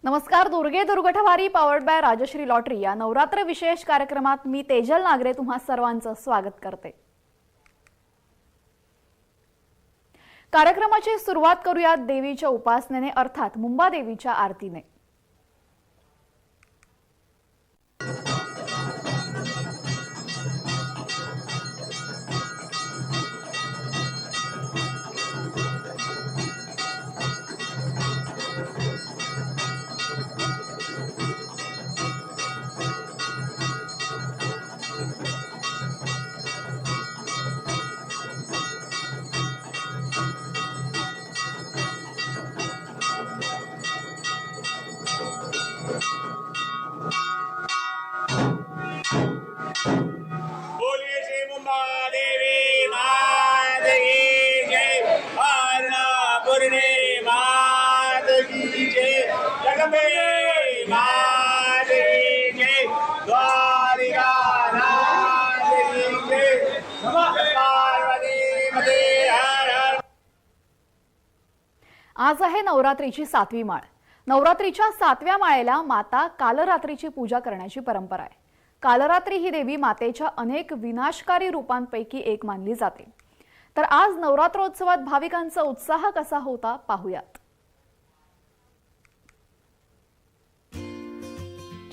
नमस्कार. दुर्गे दुर्गठवारी powered by Rajshri lottery या नवरात्र विशेष कार्यक्रमात मी तेजल नागरे तुम्हा सर्वांचं स्वागत करते. कार्यक्रमाची सुरुवात करूयात देवीच्या उपासनेने अर्थात मुंबा देवीच्या आरतीने. आज आहे नवरात्रीची 7वी माळ. नवरात्रीच्या 7व्या माळेला माता कालरात्रीची पूजा करण्याची परंपरा आहे. कालरात्री ही देवी मातेच्या अनेक विनाशकारी रूपांपैकी एक मानली जाते. तर आज नवरात्रोत्सवात भाविकांचा उत्साह कसा होता पाहूयात.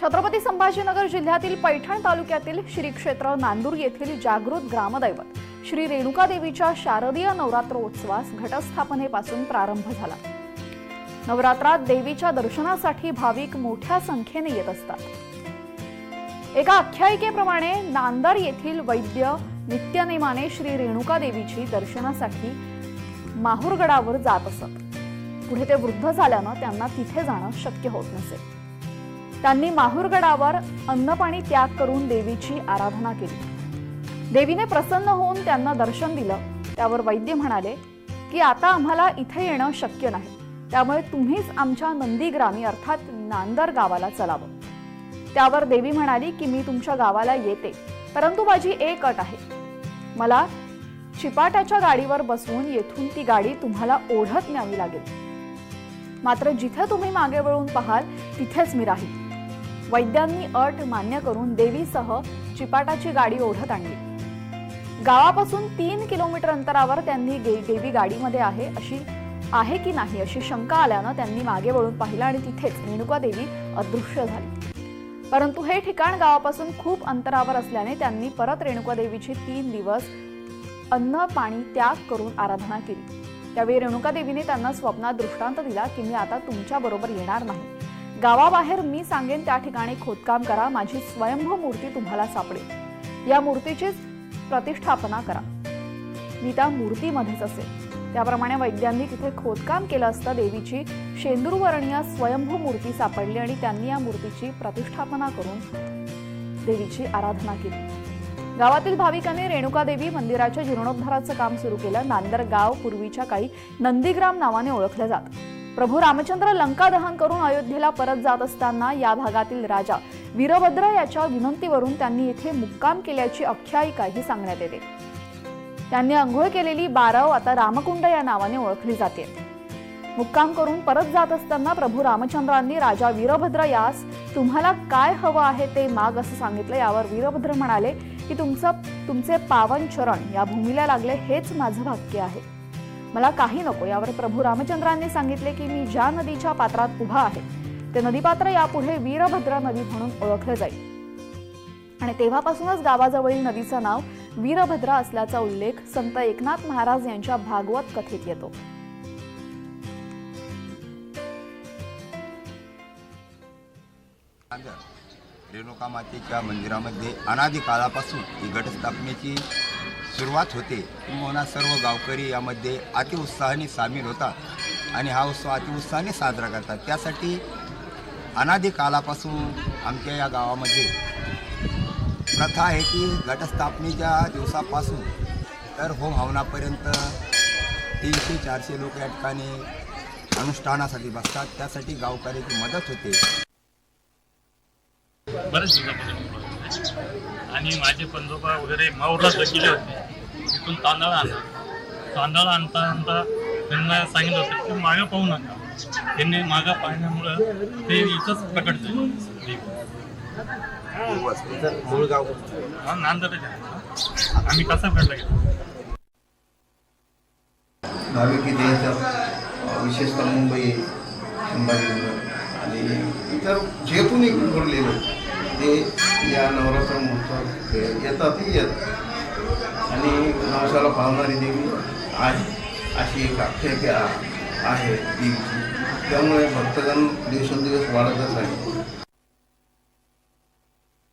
छत्रपती संभाजीनगर जिल्ह्यातील पैठण तालुक्यातील श्री क्षेत्र नांदूर येथील जागृत ग्रामदैवत श्री रेणुका देवीच्या शारदीय नवरात्रोत्सवास घटस्थापनेपासून प्रारंभ झाला. नवरात्रात देवीच्या दर्शनासाठी भाविक मोठ्या संख्येने येत असतात. एका आख्यायिकेप्रमाणे नांदर येथील वैद्य नित्यनेमाने श्री रेणुका देवीची दर्शनासाठी माहूरगडावर जात असत. पुढे ते वृद्ध झाल्यानं त्यांना तिथे जाणं शक्य होत नसे. त्यांनी माहूरगडावर अन्नपाणी त्याग करून देवीची आराधना केली. देवीने प्रसन्न होऊन त्यांना दर्शन दिलं. त्यावर वैद्य म्हणाले की आता आम्हाला इथे येणं शक्य नाही, त्यामुळे तुम्हीच आमच्या नंदीग्रामी अर्थात नांदर गावाला चलावं. त्यावर देवी म्हणाली की मी तुमच्या गावाला येते, परंतु माझी एक अट आहे. मला चिपाटाच्या गाडीवर बसवून येथून ती गाडी तुम्हाला ओढत न्यावी लागेल. मात्र जिथे तुम्ही मागे वळून पाहाल तिथेच मी राहील. वैद्यांनी अट मान्य करून देवीसह चिपाटाची गाडी ओढत आणली. गावापासून 3 किलोमीटर अंतरावर त्यांनी देवी गाडीमध्ये आहे की नाही अशी शंका आल्यानं त्यांनी मागे वळून पाहिलं आणि तिथेच रेणुका देवी अदृश्य झाली. परंतु हे ठिकाण गावापासून खूप अंतरावर असल्याने त्यांनी परत रेणुका देवीची 3 दिवस अन्न पाणी त्याग करून आराधना केली. त्यावेळी रेणुका देवीने त्यांना स्वप्नात दृष्टांत दिला की मी आता तुमच्या बरोबर येणार नाही. गावाबाहेर मी सांगेन त्या ठिकाणी खोदकाम करा. माझी स्वयंभू मूर्ती तुम्हाला सापडेल. या मूर्तीचीच प्रतिष्ठापना करा. मी त्या मूर्तीमध्येच असेल. त्याप्रमाणे वैद्यांनी तिथे खोदकाम केलं असता देवीची शेंदूरवर्णीय स्वयंभू मूर्ती सापडली आणि त्यांनी या मूर्तीची प्रतिष्ठापना करून देवीची आराधना केली. गावातील भाविकांनी रेणुका देवी मंदिराच्या जीर्णोद्धाराचं काम सुरू केलं. नांदर गाव पूर्वीच्या काळी नंदीग्राम नावाने ओळखलं जात. प्रभू रामचंद्र लंका दहन करून अयोध्येला परत जात असताना या भागातील राजा वीरभद्र याच्या विनंतीवरून त्यांनी येथे मुक्काम केल्याची आख्यायिकाही सांगण्यात येते. त्यांनी अंघोळ केलेली बारव आता रामकुंड या नावाने ओळखली जाते. मुक्काम करून परत जात असताना प्रभू रामचंद्रांनी राजा वीरभद्र यास तुम्हाला काय हवं आहे ते माग असं सांगितलं. यावर वीरभद्र म्हणाले की तुमचे पावन चरण या भूमीला लागले हेच माझं भाग्य आहे, मला काही नको. यावर प्रभू रामचंद्रांनी सांगितले की मी ज्या नदीच्या पात्रात उभा आहे ते नदीपात्र यापुढे वीरभद्र नदी म्हणून ओळखले जाईल. आणि तेव्हापासूनच गावाजवळील नदीचं नाव वीरभद्र असल्याचा उल्लेख संत एकनाथ महाराज यांच्या भागवत कथेत येतो. रेणुका मातेच्या मंदिरामध्ये अनादी काळापासून ही घटस्थापनेची सुरुवात होते. किंवा सर्व गावकरी यामध्ये अतिउत्साहाने सामील होतात आणि हा उत्सव अतिउत्साहाने साजरा करतात. त्यासाठी अनादी काळापासून आमच्या या गावामध्ये प्रथा आहे की घटस्थापनेच्या दिवसापासून तर होम हवनापर्यंत 300-400 लोक या ठिकाणी अनुष्ठानासाठी बसतात. त्यासाठी गावकऱ्याची मदत होते. बरेच दिवसापासून आणि माझे पंजोबा वगैरे माऊरला गेले होते. तिथून तांदळ आणला. तांदळ आणता त्यांना सांगितलं होतं की मागे पाहू नका, त्यांनी मागा पाळण्यामुळं ते इथंच प्रकट झाले देवी. तुमचं मूळ गाव हा नांदरच आहे. आम्ही कसाबगडला गेलो. भाविक इथे येतात, विशेषतः मुंबई, संभाजीनगर आणि इतर जे कोणी घडलेलं ते या नवरात्र महोत्सवात येतातही येतात आणि नवसाला पावणारी देवी अशी एक आख्यायिका आहे देवीची, त्यामुळे भक्तगण दिवसेंदिवस वाढतच आहे.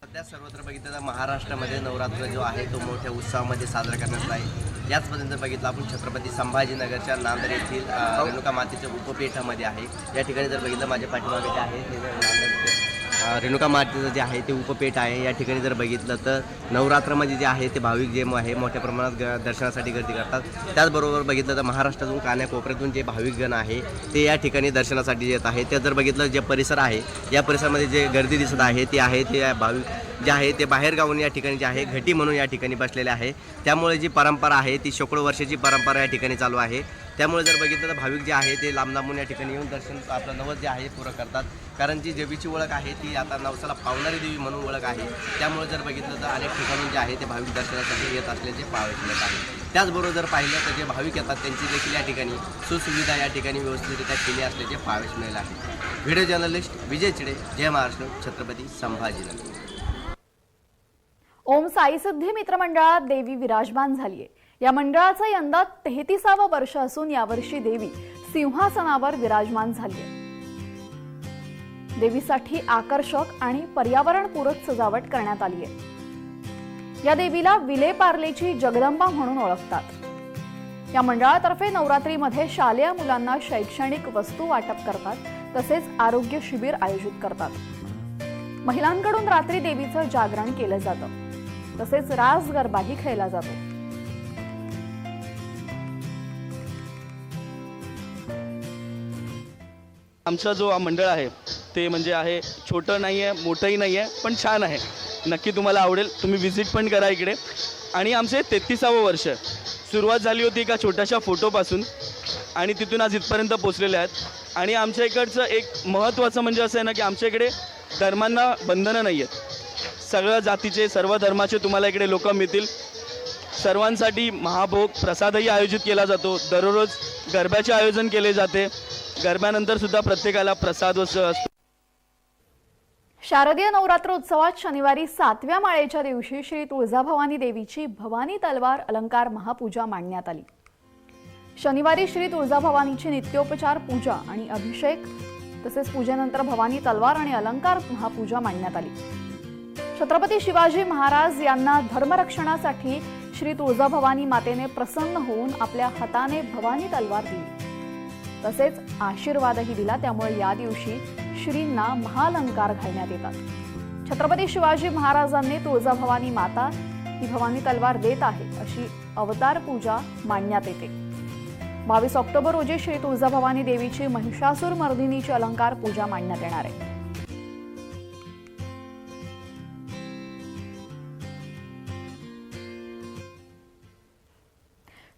सध्या सर्वत्र बघितलं तर महाराष्ट्रामध्ये नवरात्र जो आहे तो मोठ्या उत्साहामध्ये साजरा करण्यात आहे. याचमध्ये जर बघितलं आपण छत्रपती संभाजीनगरच्या नांदर येथील रेणुका मातेच्या उपपीठामध्ये आहे. या ठिकाणी जर बघितलं माझ्या पाठीमागे जे आहे ते नांदरचे रेणुका मातेचं जे आहे ते उपपेठ आहे. या ठिकाणी जर बघितलं तर नवरात्रामध्ये जे आहे ते भाविक जे आहे मोठ्या प्रमाणात दर्शनासाठी गर्दी करतात. त्याचबरोबर बघितलं तर महाराष्ट्रातून कानाकोपऱ्यातून जे भाविकगण आहे ते या ठिकाणी दर्शनासाठी येत आहे. त्या जर बघितलं जे परिसर आहे या परिसरामध्ये जे गर्दी दिसत आहे ते आहे ते भाविक जे आहे ते बाहेर गावून या ठिकाणी जे आहे घटी म्हणून या ठिकाणी बसलेले आहे. त्यामुळे जी परंपरा आहे ती शेकडो वर्षाची परंपरा या ठिकाणी चालू आहे. त्यामुळे जर बघितलं तर भाविक जे आहे ते लांब लांबून या ठिकाणी येऊन दर्शन आपलं नवस जे आहे पुरं करतात. कारण जी देवीची ओळख आहे ती आता नवसाला पावणारी देवी म्हणून ओळख आहे. त्यामुळे जर बघितलं तर अनेक ठिकाणून जे आहे ते भाविक दर्शनासाठी येत असल्याचे पाहावयास मिळत आहे. त्याचबरोबर जर पाहिलं तर जे भाविक येतात त्यांची देखील या ठिकाणी सुसुविधा या ठिकाणी व्यवस्थितरित्या केली असल्याचे पाहावयास मिळेल आहे. व्हिडिओ जर्नलिस्ट विजय चिडे, जय महाराष्ट्र, छत्रपती संभाजीनगर. ओम साई सिद्धी मित्रमंडळात देवी विराजमान झालीये. या मंडळाचं यंदा 33वं वर्ष असून यावर्षी देवी सिंहासनावर विराजमान झालीये. देवीसाठी आकर्षक आणि पर्यावरणपूरक सजावट करण्यात आली आहे. या देवीला विलेपार्लेची जगदंबा म्हणून ओळखतात. या मंडळातर्फे नवरात्रीमध्ये शालेय मुलांना शैक्षणिक वस्तू वाटप करतात, तसेच आरोग्य शिबिर आयोजित करतात. महिलांकडून रात्री देवीचं जागरण केलं जातं, तसेच रास गरबाही खेळला जातो. आमचा जो मंडळ आहे ते म्हणजे आहे छोटं नाही आहे, मोठंही नाही आहे, पण छान आहे. नक्की तुम्हाला आवडेल, तुम्ही व्हिजिट पण करा इकडे. आणि आमचे 33वं वर्ष सुरुवात झाली होती एका छोट्याशा फोटोपासून आणि तिथून आज इथपर्यंत पोचलेले आहेत. आणि आमच्या इकडचं एक महत्त्वाचं म्हणजे असं आहे ना की आमच्या इकडे धर्मांना बंधनं नाही आहेत. सगळ्या जातीचे सर्व धर्माचे तुम्हाला इकडे लोक मिळतील. सर्वांसाठी महाभोग प्रसादही आयोजित केला जातो. दररोज गरब्याचे आयोजन केले जाते. गरब्यानंतर सुद्धा प्रत्येकाला प्रसाद असतो. शारदीय नवरात्र उत्सवात शनिवारी 7व्या माळेच्या दिवशी श्री तुळजाभवानी देवीची भवानी तलवार अलंकार महापूजा मांडण्यात आली. शनिवारी श्री तुळजाभवानीची नित्योपचार पूजा आणि अभिषेक तसेच पूजेनंतर भवानी तलवार आणि अलंकार महापूजा मांडण्यात आली. छत्रपती शिवाजी महाराज यांना धर्मरक्षणासाठी श्री तुळजाभवानी मातेने प्रसन्न होऊन आपल्या हाताने भवानी तलवार दिली, तसेच आशीर्वादही दिला. त्यामुळे या दिवशी श्रींना महालंकार घालण्यात येतात. छत्रपती शिवाजी महाराजांनी तुळजाभवानी माता ही भवानी तलवार देत आहे अशी अवतार पूजा मांडण्यात येते. 22 ऑक्टोबर रोजी श्री तुळजाभवानी देवीची महिषासूर मर्दिनीची अलंकार पूजा मांडण्यात येणार आहे.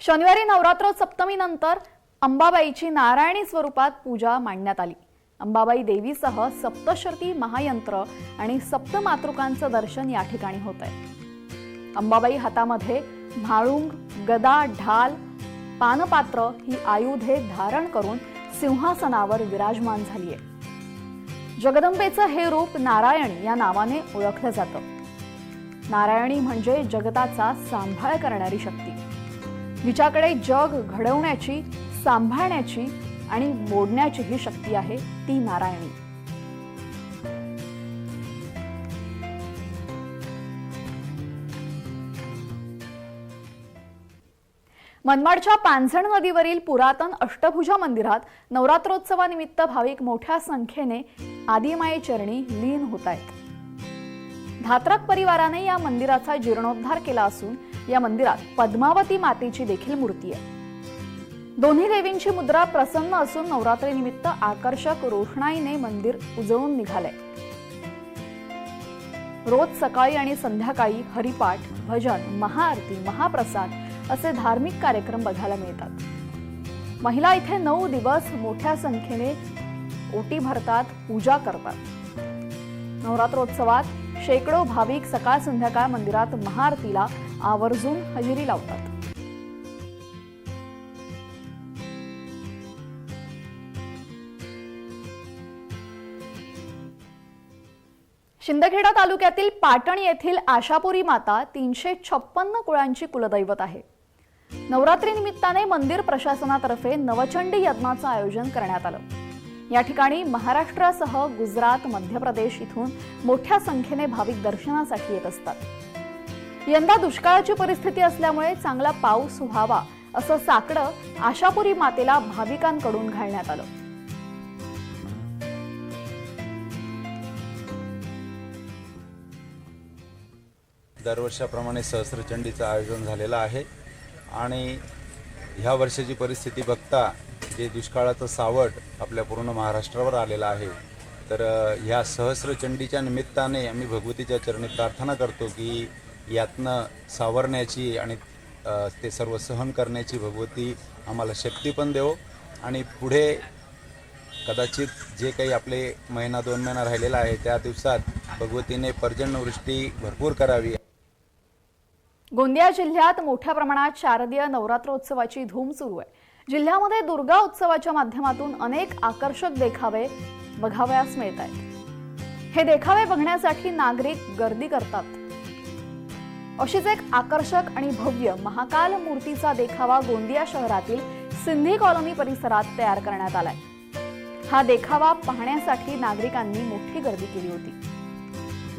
शनिवारी नवरात्र सप्तमीनंतर अंबाबाईची नारायणी स्वरूपात पूजा मांडण्यात आली. अंबाबाई देवीसह सप्तशती महायंत्र आणि सप्तमातृकांचं दर्शन या ठिकाणी होत आहे. अंबाबाई हातामध्ये म्हाळुंग, गदा, ढाल, पानपात्र ही आयुधे धारण करून सिंहासनावर विराजमान झाली आहे. जगदंबेचं हे रूप नारायणी या नावाने ओळखलं जातं. नारायणी म्हणजे जगताचा सांभाळ करणारी शक्ती. जिच्याकडे जग घडवण्याची, सांभाळण्याची आणि मोडण्याची ही शक्ती आहे ती नारायणी. मनमाडच्या पांझण नदीवरील पुरातन अष्टभुजा मंदिरात नवरात्रोत्सवानिमित्त भाविक मोठ्या संख्येने आदिमाई चरणी लीन होत आहेत. धात्रक परिवाराने या मंदिराचा जीर्णोद्धार केला असून या मंदिरात पद्मावती मातेची देखील मूर्ती आहे. दोन्ही देवींची मुद्रा प्रसन्न असून नवरात्रीनिमित्त आकर्षक रोषणाईने मंदिर उजळून निघालंय. रोज सकाळी आणि संध्याकाळी हरिपाठ, भजन, महाआरती, महाप्रसाद असे धार्मिक कार्यक्रम बघायला मिळतात. महिला इथे 9 दिवस मोठ्या संख्येने ओटी भरतात, पूजा करतात. नवरात्रोत्सवात शेकडो भाविक सकाळ संध्याकाळ मंदिरात महाआरतीला आवर्जून हजेरी लावतात. शिंदखेडा तालुक्यातील पाटण येथील आशापुरी माता 356 कुळांची कुलदैवत आहे. नवरात्री निमित्ताने मंदिर प्रशासनातर्फे नवचंडी यज्ञाचं आयोजन करण्यात आलं. या ठिकाणी महाराष्ट्रासह गुजरात, मध्य प्रदेश इथून मोठ्या संख्येने भाविक दर्शनासाठी येत असतात. यंदा दुष्काळाची परिस्थिती असल्यामुळे चांगला पाऊस व्हावा असं साकडं आशापुरी मातेला भाविकांकडून घालण्यात आलं. दरवर्षाप्रमाणे सहस्रचंडीचं आयोजन झालेलं आहे आणि ह्या वर्षाची परिस्थिती बघता जे दुष्काळाचं सावट आपल्या पूर्ण महाराष्ट्रावर आलेलं आहे, तर ह्या सहस्रचंडीच्या निमित्ताने आम्ही भगवतीच्या चरणी प्रार्थना करतो की यातनं सावरण्याची आणि ते सर्व सहन करण्याची भगवती आम्हाला शक्ती पण देवो आणि पुढे कदाचित जे काही आपले महिना 2 महिना राहिलेला आहे त्या दिवसात भगवतीने पर्जन्यवृष्टी भरपूर करावी. गोंदिया जिल्ह्यात मोठ्या प्रमाणात शारदीय नवरात्रोत्सवाची धूम सुरू आहे. जिल्ह्यामध्ये दुर्गा उत्सवाच्या माध्यमातून अनेक आकर्षक देखावे बघावयास मिळत आहेत. हे देखावे बघण्यासाठी नागरिक गर्दी करतात. अशीच एक आकर्षक आणि भव्य महाकाल मूर्तीचा देखावा गोंदिया शहरातील सिंधी कॉलनी परिसरात तयार करण्यात आलाय. हा देखावा पाहण्यासाठी नागरिकांनी मोठी गर्दी केली होती.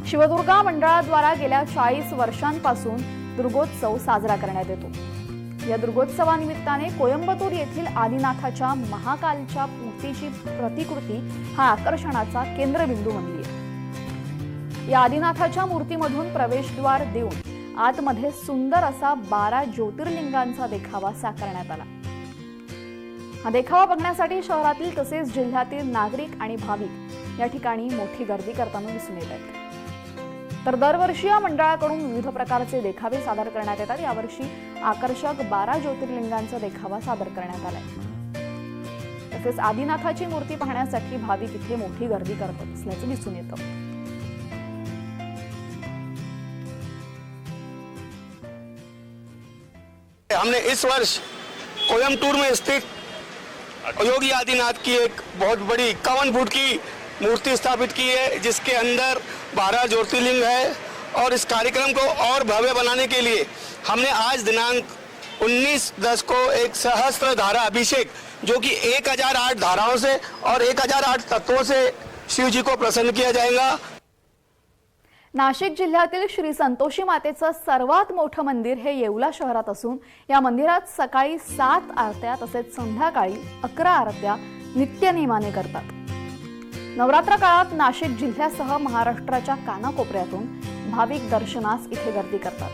शिवदुर्गा मंडळाद्वारा गेल्या 40 वर्षांपासून दुर्गोत्सव साजरा करण्यात येतो. या दुर्गोत्सवानिमित्ताने कोयंबतूर येथील आदिनाथाच्या महाकालच्या मूर्तीची प्रतिकृती हा आकर्षणाचा केंद्रबिंदू बनली आहे. या आदिनाथाच्या मूर्तीमधून प्रवेशद्वार देऊन आतमध्ये सुंदर असा 12 ज्योतिर्लिंगांचा देखावा साकारण्यात आला. हा देखावा बघण्यासाठी शहरातील तसेच जिल्ह्यातील नागरिक आणि भाविक या ठिकाणी मोठी गर्दी करताना दिसून येत आहेत. तर दरवर्षी या मंडळाकडून विविध प्रकारचे देखावे सादर करण्यात येतात. यावर्षी आकर्षक 12 ज्योतिर्लिंगांचा देखावा सादर करण्यात आलाय. तसेच आदिनाथाची मूर्ती पाहण्यासाठी भाविक इथे मोठी गर्दी करत असल्याचं दिसून येतं. हमने इस वर्ष कोयम्बटूर में स्थित योगी आदिनाथ की एक बहुत बड़ी 51 फुट की मूर्ति स्थापित की है, जिसके अंदर 12 ज्योतिर्लिंग है. और इस कार्यक्रम को और भव्य बनाने के लिए हमने आज दिनांक 19/10 को एक सहस्त्र धारा अभिषेक, जो कि 1008 धाराओं से और 1008 तत्वों से शिव जी को प्रसन्न किया जाएगा. नाशिक जिल्ह्यातील श्री संतोषी मातेचं सर्वात मोठं मंदिर हे येवला शहरात असून या मंदिरात सकाळी 7 आरत्या तसेच संध्याकाळी 11 आरत्या नित्यनेमाने करतात. नवरात्र काळात नाशिक जिल्ह्यासह महाराष्ट्राच्या कानाकोपऱ्यातून भाविक दर्शनास इथे गर्दी करतात.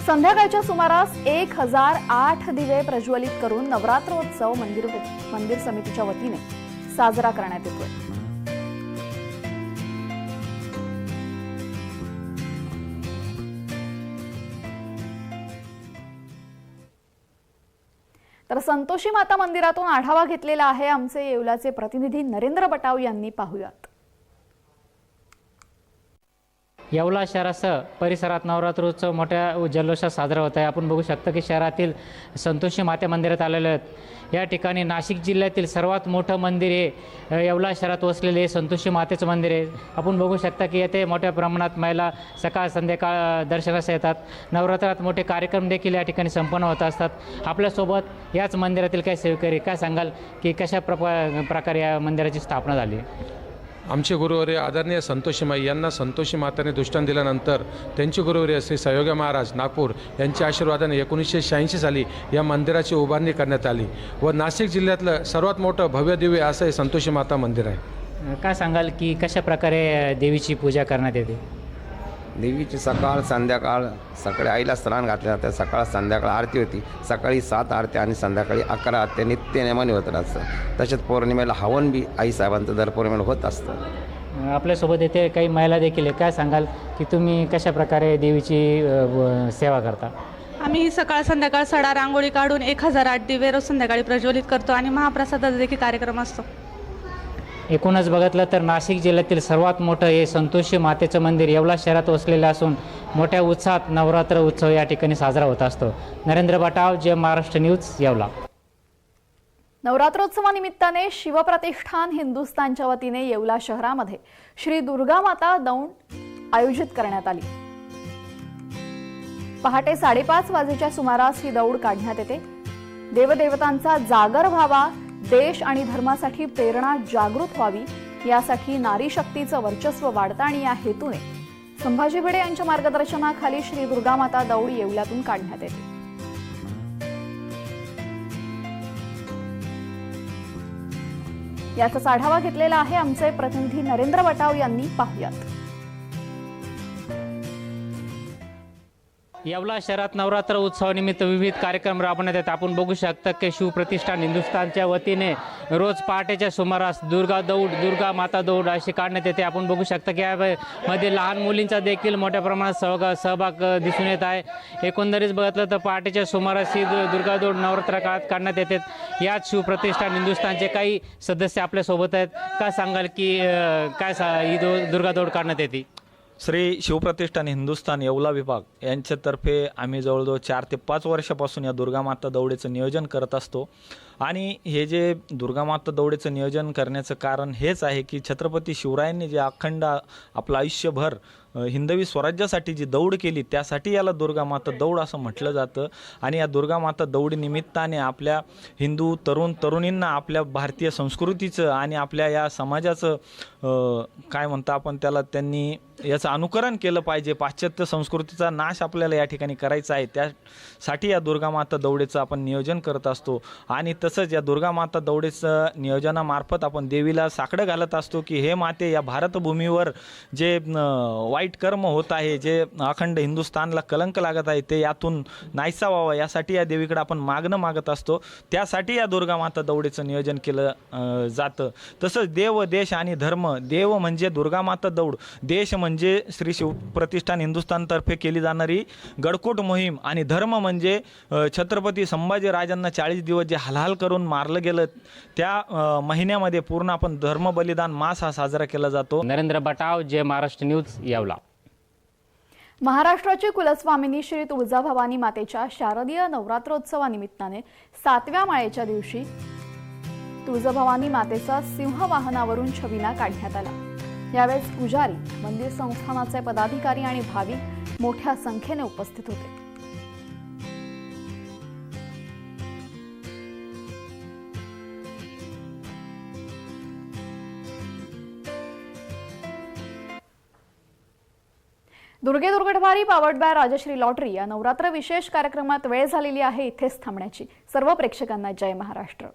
संध्याकाळच्या सुमारास 1008 दिवे प्रज्वलित करून नवरात्रोत्सव मंदिर समितीच्या वतीने साजरा करण्यात येतोय. तर संतोषी माता मंदिरातून आढावा घेतलेला आहे आमचे येवल्याचे प्रतिनिधी नरेंद्र बटाव यांनी. पाहूयात. येवला शहरासह परिसरात नवरात्रोत्सव मोठ्या जल्लोषात साजरा होत आहे. आपण बघू शकता की शहरातील संतोषी माता मंदिरात आलेले आहेत. या ठिकाणी नाशिक जिल्ह्यातील सर्वात मोठं मंदिर हे येवला शहरात वसलेले संतोषी मातेचं मंदिर आहे. आपण बघू शकता की येथे मोठ्या प्रमाणात महिला सकाळ संध्याकाळ दर्शनास येतात. नवरात्रात मोठे कार्यक्रम देखील या ठिकाणी संपन्न होत असतात. आपल्यासोबत याच मंदिरातील काही सेवेकरी काय सांगाल की कशा प्रकारे या मंदिराची स्थापना झाली? आमचे गुरुवर्य आदरणीय संतोषीमाई यांना संतोषी माताने दृष्टांत दिल्यानंतर त्यांचे गुरुवर्य श्री सहयोगी महाराज नागपूर यांच्या आशीर्वादाने 1986 साली या मंदिराची उभारणी करण्यात आली व नाशिक जिल्ह्यातलं सर्वात मोठं भव्य दिव्य असं हे संतोषी माता मंदिर आहे. काय सांगाल की कशा प्रकारे देवीची पूजा करण्यात येते? देवीची सकाळ संध्याकाळ सकाळी आईला स्नान घातले जाते. सकाळ संध्याकाळ आरती होती. सकाळी 7 आरत्या आणि संध्याकाळी 11 आरत्या नित्यनेमाने होत असतं. तसेच पौर्णिमेला हवन बी आईसाहेबांचं दर पौर्णिमेला होत असतं. आपल्यासोबत येथे काही महिला देखील आहे. काय सांगाल की तुम्ही कशा प्रकारे देवीची सेवा करता? आम्ही सकाळ संध्याकाळ सडा रांगोळी काढून 1008 दिवे रोज संध्याकाळी प्रज्वलित करतो आणि महाप्रसादाचा देखील कार्यक्रम असतो. एकूणच बघितलं तर नाशिक जिल्ह्यातील सर्वात मोठं हे संतोषी मातेचं मंदिर येवला शहरात वसलेलं असून मोठ्या उत्साहात नवरात्र उत्सव या ठिकाणी साजरा होत असतो. नरेंद्र बटाव, जय महाराष्ट्र न्यूज, येवला. नवरात्रोत्सवानिमित्ताने शिवप्रतिष्ठान हिंदुस्थानच्या वतीने येवला शहरामध्ये श्री दुर्गा माता दौंड आयोजित करण्यात आली. पहाटे 5:30 वाजेच्या सुमारास ही दौड काढण्यात येते. देवदेवतांचा जागर व्हावा, देश आणि धर्मासाठी प्रेरणा जागृत व्हावी यासाठी नारी शक्तीचं वर्चस्व वाढतं आणि या हेतूने संभाजी भिडे यांच्या मार्गदर्शनाखाली श्री दुर्गा माता दौड येवल्यातून काढण्यात येते. याचाच आढावा घेतलेला आहे आमचे प्रतिनिधी नरेंद्र बटाव यांनी. पाहुयात. येवला शहरात नवरात्र उत्सवानिमित्त विविध कार्यक्रम राबवण्यात येतात. आपण बघू शकता की शिवप्रतिष्ठान हिंदुस्थानच्या वतीने रोज पहाटेच्या सुमारास दुर्गा दौड, दुर्गा माता दौड अशी काढण्यात येते. आपण बघू शकता की यामध्ये लहान मुलींचा देखील मोठ्या प्रमाणात सहभाग दिसून येत आहे. एकंदरीत बघितलं तर पहाटेच्या सुमारास ही दुर्गा दौड नवरात्र काळात काढण्यात येते. याच शिवप्रतिष्ठान हिंदुस्थानचे काही सदस्य आपल्यासोबत आहेत. काय सांगाल की काय ही दुर्गा दौड काढण्यात येते? श्री शिवप्रतिष्ठान हिंदुस्थान येवला विभाग यांच्यातर्फे आम्ही जवळजवळ 4 ते 5 वर्षापासून या दुर्गामाता दौडीचं नियोजन करत असतो. आणि हे जे दुर्गामाता दौडीचं नियोजन करण्याचं कारण हेच आहे की छत्रपती शिवरायांनी जे अखंड आपलं आयुष्यभर हिंदवी स्वराज्यासाठी जी दौड केली त्यासाठी याला दुर्गामाता दौड असं म्हटलं जातं. आणि या दुर्गामाता दौडीनिमित्ताने आपल्या हिंदू तरुणींना आपल्या भारतीय संस्कृतीचं आणि आपल्या या समाजाचं काय म्हणतो आपण त्याला, त्यांनी याचं अनुकरण केलं पाहिजे. पाश्चात्य संस्कृतीचा नाश आपल्याला या ठिकाणी करायचा आहे. त्यासाठी या दुर्गामाता दौडीचं आपण नियोजन करत असतो. आणि तसंच या दुर्गामाता दौडीचं नियोजनामार्फत आपण देवीला साकडं घालत असतो की हे माते, या भारतभूमीवर जे वाईट कर्म होत आहे, जे अखंड हिंदुस्थानला कलंक लागत आहे, ते यातून नाहीसा व्हावा यासाठी या देवीकडे आपण मागणं मागत असतो. त्यासाठी या दुर्गामाता दौडीचं नियोजन केलं जातं. तसंच देव, देश आणि धर्म. देव म्हणजे दुर्गामाता दौड, देश म्हणजे श्री शिवप्रतिष्ठान हिंदुस्थानतर्फे केली जाणारी गडकोट मोहीम, आणि धर्म म्हणजे छत्रपती संभाजी राजांना 40 दिवस जे हलाल करून मारलं गेलं त्या महिन्यामध्ये पूर्ण आपण धर्म बलिदान मास हा साजरा केला जातो. नरेंद्र बटाव, जय महाराष्ट्र न्यूज, येवला. महाराष्ट्राची कुलस्वामिनी श्री तुळजाभवानी मातेच्या शारदीय नवरात्रोत्सवानिमित्ताने 7व्या माळेच्या दिवशी तुळजाभवानी मातेचा सिंह वाहनावरून छबिना काढण्यात आला. यावेळेस पुजारी, मंदिर संस्थानाचे पदाधिकारी आणि भाविक मोठ्या संख्येने उपस्थित होते. दुर्गे दुर्गटवारी पावर्ड बाय राजश्री लॉटरी या नवरात्र विशेष कार्यक्रमात वेळ झालेली आहे इथेच थांबण्याची. सर्व प्रेक्षकांना जय महाराष्ट्र.